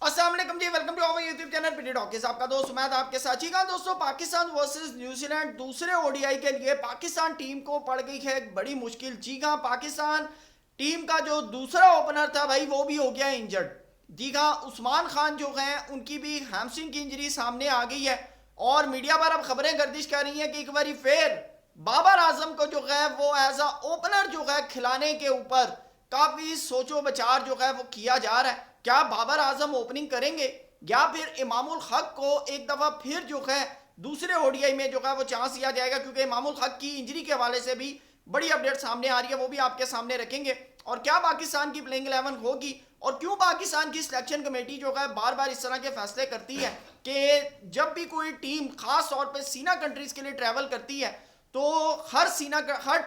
अस्सलाम वालेकुम जी, welcome to our YouTube channel PT Talkies. आपका दोस्त उमैद आपके साथ ही। दोस्तों, पाकिस्तान वर्सेस न्यूजीलैंड दूसरे ओडीआई के लिए पाकिस्तान टीम को पड़ गई है एक बड़ी मुश्किल। जी हाँ, पाकिस्तान टीम का जो दूसरा ओपनर था भाई, वो भी हो गया इंजर्ड। जी हाँ, उस्मान खान जो है उनकी भी हैमस्ट्रिंग की इंजरी सामने आ गई है और मीडिया पर अब खबरें गर्दिश कर रही हैं कि एक बार फिर बाबर आजम को जो है वो एज अ ओपनर जो है खिलाने के ऊपर काफी सोचो विचार जो है वो किया जा रहा है। क्या बाबर आजम ओपनिंग करेंगे या फिर इमामुल हक को एक दफा फिर जो है दूसरे ओडीआई में जो है वो चांस दिया जाएगा, क्योंकि इमामुल हक की इंजरी के हवाले से भी बड़ी अपडेट सामने आ रही है, वो भी आपके सामने रखेंगे। और क्या पाकिस्तान की प्लेइंग 11 होगी और क्यों पाकिस्तान की सिलेक्शन कमेटी जो है बार बार इस तरह के फैसले करती है कि जब भी कोई टीम खास तौर पर सीना कंट्रीज के लिए ट्रैवल करती है तो हर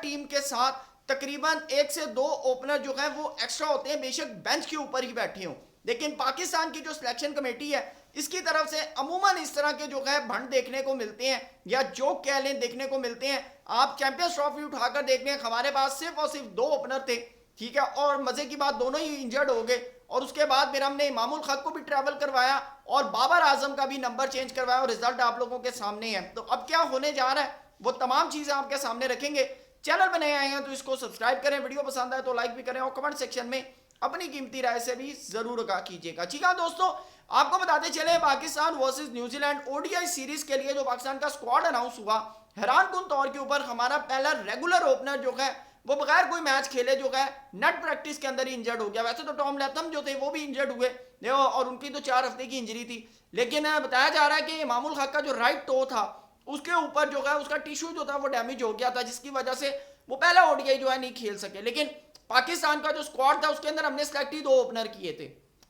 टीम के साथ तकरीबन 1 से 2 ओपनर जो है वो एक्स्ट्रा होते हैं, बेशक बेंच के ऊपर ही बैठे हों। लेकिन पाकिस्तान की जो सिलेक्शन कमेटी है इसकी तरफ से अमूमन इस तरह के जो है भंड देखने को मिलते हैं या जोक कह लें देखने को मिलते हैं। आप चैंपियंस ट्रॉफी उठाकर देख लें, हमारे पास सिर्फ और सिर्फ 2 ओपनर थे, ठीक है, और मजे की बात दोनों ही इंजर्ड हो गए। और उसके बाद फिर हमने इमामुल हक को भी ट्रैवल करवाया और बाबर आजम का भी नंबर चेंज करवाया और रिजल्ट आप लोगों के सामने है। तो अब क्या होने जा रहा है वो तमाम चीजें आपके सामने रखेंगे। चैनल पर नए आए हैं तो इसको सब्सक्राइब करें, वीडियो पसंद आए तो लाइक भी करें और कमेंट सेक्शन में अपनी कीमती राय से भी जरूर आगाह कीजिएगा। ठीक है दोस्तों, आपको बताते चले Pakistan versus New Zealand ODI series के लिए जो पाकिस्तान का स्क्वाड अनाउंस हुआ, हैरानकुन तौर के ऊपर हमारा पहला रेगुलर ओपनर जो है वो बगैर कोई मैच खेले जो है नेट प्रैक्टिस के अंदर ही इंजर्ड हो गया। वैसे तो टॉम लैथम जो थे वो भी इंजर्ड हुए और उनकी तो 4 हफ्ते की इंजरी थी, लेकिन बताया जा रहा है कि इमामुल हक का जो राइट टो था उसके ऊपर जो है उसका टिश्यू जो था वो डैमेज हो गया था, जिसकी वजह से वो पहला ओडीआई जो है नहीं खेल सके। लेकिन पाकिस्तान का जो स्क्वाड था उसके अंदर हमने सिलेक्ट ही 2 ओपनर किए थे,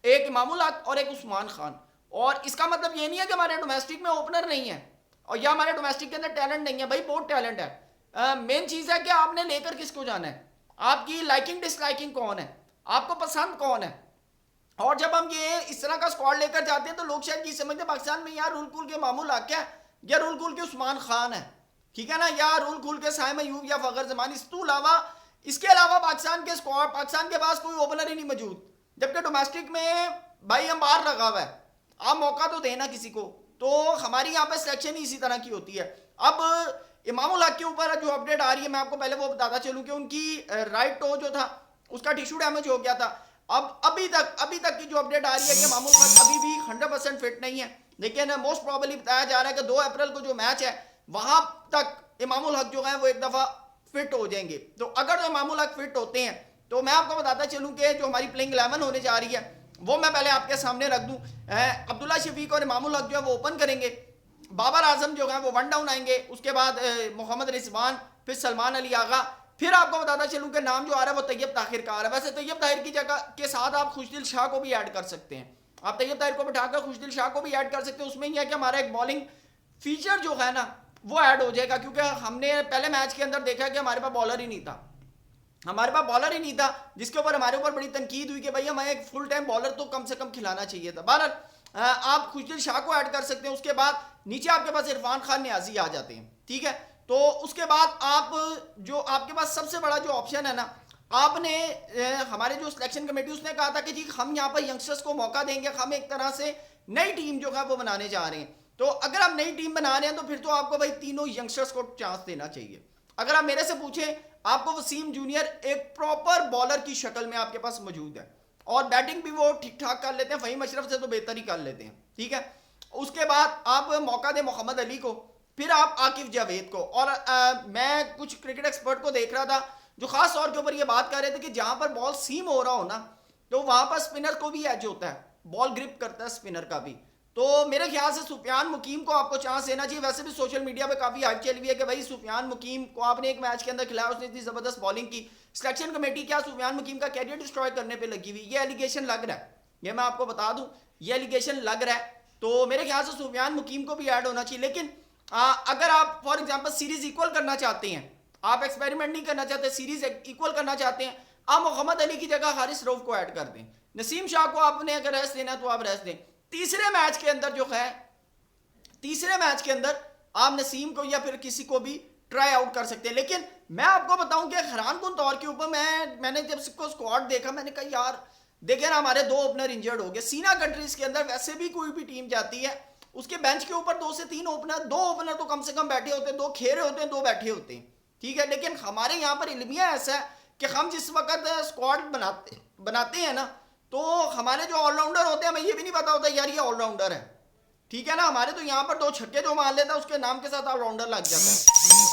एक इमामुल हक और एक उस्मान खान। और इसका मतलब ये नहीं है कि हमारे डोमेस्टिक में ओपनर नहीं है और या हमारे डोमेस्टिक के अंदर टैलेंट नहीं है, भाई बहुत टैलेंट है। मेन चीज है कि आपने लेकर किसको जाना है, आपकी लाइकिंग डिसलाइकिंग कौन है, आपको पसंद कौन है। और जब हम ये इस तरह का स्क्वाड लेकर जाते हैं तो लोग शायद ये समझते हैं पाकिस्तान में यार रूल कूल के इमामुल हक है या रूल कूल के उस्मान खान है, ठीक है ना, या रूल कूल के साइम अयूब या फखर जमानी। इसके अलावा पाकिस्तान के स्क्वाड पाकिस्तान के पास कोई ओपनर ही नहीं मौजूद, जबकि डोमेस्टिक में भाई हम बाहर लगा हुआ है, आप मौका तो देना किसी को। तो हमारी यहाँ पे सिलेक्शन ही इसी तरह की होती है। अब इमामुल हक के ऊपर जो अपडेट आ रही है मैं आपको पहले वो बताता चलूं कि उनकी राइट टो जो था उसका टिश्यू डैमेज हो गया था। अब अभी तक की जो अपडेट आ रही है कि इमामुल हक अभी भी 100% फिट नहीं है, लेकिन मोस्ट प्रोबेबली बताया जा रहा है कि 2 अप्रैल को जो मैच है वहां तक इमामुल हक जो है वो एक दफा फिट हो जाएंगे। तो अगर इमामुल हक फिट होते हैं तो मैं आपको बताता चलूं कि जो हमारी प्लेइंग 11 होने जा रही है वो मैं पहले आपके सामने रख दूं। अब्दुल्ला शफीक और इमामुल हक जो है वो ओपन करेंगे, बाबर आजम जो है वो 1 डाउन आएंगे, उसके बाद मोहम्मद रिजवान, फिर सलमान अली आगा। फिर आपको बताता चलूं कि नाम जो आ रहा है वो तैयब ताहिर का आ रहा है। वैसे तैयब ताहिर की जगह के साथ आप खुशदिल शाह को भी ऐड कर सकते हैं, आप तैयब ताहिर को बिठाकर खुशदिल शाह को भी ऐड कर सकते हैं। उसमें यह है कि हमारा एक बॉलिंग फीचर जो है ना वो ऐड हो जाएगा, क्योंकि हमने पहले मैच के अंदर देखा कि हमारे पास बॉलर ही नहीं था, जिसके ऊपर हमारे ऊपर बड़ी तनकीद हुई कि भाई हमें एक फुल टाइम बॉलर तो कम से कम खिलाना चाहिए था। बहरहाल आप खुशदिल शाह को ऐड कर सकते हैं। उसके बाद नीचे आपके पास इरफान खान न्याजी आ जाते हैं, ठीक है। तो उसके बाद आप जो आपके पास सबसे बड़ा जो ऑप्शन है ना, आपने हमारे जो सिलेक्शन कमेटी उसने कहा था कि जी हम यहाँ पर यंगस्टर्स को मौका देंगे, हम एक तरह से नई टीम जो है वो बनाने जा रहे हैं। तो अगर आप नई टीम बना रहे हैं तो फिर तो आपको भाई तीनों यंगस्टर्स को चांस देना चाहिए। अगर आप मेरे से पूछें, आपको वसीम जूनियर एक प्रॉपर बॉलर की शक्ल में आपके पास मौजूद है और बैटिंग भी वो ठीक ठाक कर लेते हैं, फहीम अशरफ से तो बेहतर ही कर लेते हैं, ठीक है। उसके बाद आप मौका दें मोहम्मद अली को, फिर आप आकिफ जावेद को। और मैं कुछ क्रिकेट एक्सपर्ट को देख रहा था जो खास तौर के ऊपर ये बात कर रहे थे कि जहां पर बॉल सीम हो रहा हो ना तो वहां पर स्पिनर को भी एज होता है, बॉल ग्रिप करता है स्पिनर का भी। तो मेरे ख्याल से सुफियान मुकीम को आपको चांस देना चाहिए। वैसे भी सोशल मीडिया पे काफी हाइप चली हुई है कि भाई सुफियान मुकीम को आपने एक मैच के अंदर खिलाया, उसने इतनी जबरदस्त बॉलिंग की, सिलेक्शन कमेटी क्या सुफियान मुकीम का कैरियर डिस्ट्रॉय करने पे लगी हुई, ये एलिगेशन लग रहा है, ये मैं आपको बता दूं, ये एलिगेशन लग रहा है। तो मेरे ख्याल से सुफियान मुकीम को भी ऐड होना चाहिए। लेकिन अगर आप फॉर एग्जाम्पल सीरीज इक्वल करना चाहते हैं, आप एक्सपेरिमेंट नहीं करना चाहते, सीरीज इक्वल करना चाहते हैं, आप मोहम्मद अली की जगह हारिस रऊफ को ऐड कर दें, नसीम शाह को आपने अगर रेस्ट देना है तो आप रेस्ट दें। तीसरे मैच के अंदर आप नसीम को या फिर किसी को भी ट्राई आउट कर सकते हैं। लेकिन मैं आपको बताऊं कि हैरानकुन तौर के ऊपर मैंने जब इसको स्क्वाड देखा मैंने कहा यार देखिए ना, हमारे 2 ओपनर इंजर्ड हो गए। सीना कंट्रीज के अंदर वैसे भी कोई भी टीम जाती है, उसके बेंच के ऊपर 2 से 3 ओपनर, 2 ओपनर तो कम से कम बैठे होते हैं, 2 खेल रहे होते हैं, 2 बैठे होते हैं, ठीक है। लेकिन हमारे यहाँ पर इल्मिया ऐसा है कि हम जिस वक्त स्क्वाड बनाते हैं ना, तो हमारे जो ऑलराउंडर होते हैं, हमें ये भी नहीं पता होता यार ये ऑलराउंडर है, ठीक है ना। हमारे तो यहाँ पर 2 छक्के जो मार लेता है उसके नाम के साथ ऑलराउंडर लग जाता है।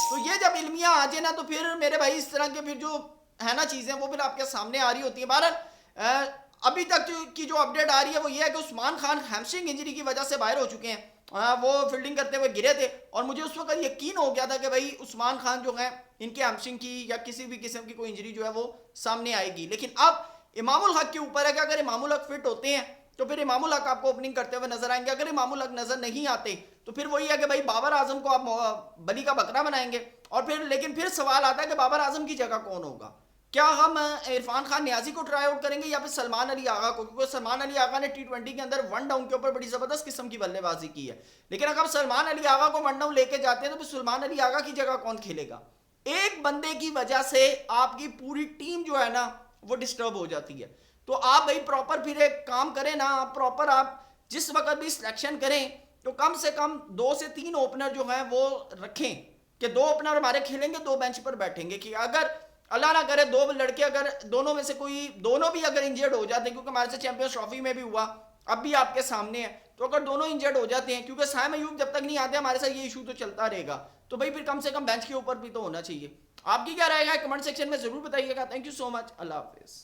तो ये जब इल्मिया आ जाए ना, तो फिर मेरे भाई इस तरह के फिर जो है ना चीज़ें, वो फिर आपके सामने आ रही होती है। बहरहाल अभी तक की जो अपडेट आ रही है वो ये है कि उस्मान खान हैमस्ट्रिंग इंजरी की वजह से बाहर हो चुके हैं। वो फील्डिंग करते हुए गिरे थे और मुझे उस वक्त यकीन हो गया था कि भाई उस्मान खान जो है इनके हैमस्ट्रिंग की या किसी भी किस्म की कोई इंजरी जो है वो सामने आएगी। लेकिन अब इमामुल हक के ऊपर है कि अगर इमामुल हक फिट होते हैं तो फिर इमामुल हक आपको ओपनिंग करते हुए नजर आएंगे। अगर इमामुल हक नजर नहीं आते तो फिर वही है कि भाई बाबर आजम को आप बली का बकरा बनाएंगे। और फिर लेकिन फिर सवाल आता है कि बाबर आजम की जगह कौन होगा। क्या हम इरफान खान नियाजी को ट्राई आउट करेंगे या फिर सलमान अली आगा को, क्योंकि सलमान अली आगा ने T20 के अंदर 1 डाउन के ऊपर बड़ी जबरदस्त किस्म की बल्लेबाजी की है। लेकिन अगर सलमान अली आगा को 1 डाउन लेके जाते हैं तो फिर सलमान अली आगा की जगह कौन खेलेगा। एक बंदे की वजह से आपकी पूरी टीम जो है ना वो डिस्टर्ब हो जाती है। तो आप भाई प्रॉपर फिर एक काम करें ना, प्रॉपर आप जिस वक्त भी सिलेक्शन करें तो कम से कम 2 से 3 ओपनर जो हैं वो रखें कि 2 ओपनर हमारे खेलेंगे, 2 बेंच पर बैठेंगे। कि अगर अल्लाह ना करे 2 लड़के अगर दोनों में से कोई दोनों भी अगर इंजर्ड हो जाते हैं, क्योंकि हमारे से चैंपियंस ट्रॉफी में भी हुआ, अब भी आपके सामने है, तो अगर दोनों इंजर्ड हो जाते हैं, क्योंकि साइम अयूब जब तक नहीं आते हमारे साथ ये इशू तो चलता रहेगा, तो भाई फिर कम से कम बेंच के ऊपर भी तो होना चाहिए। आपकी क्या राय है कमेंट सेक्शन में जरूर बताइएगा। थैंक यू सो मच, अल्लाह हाफिज़।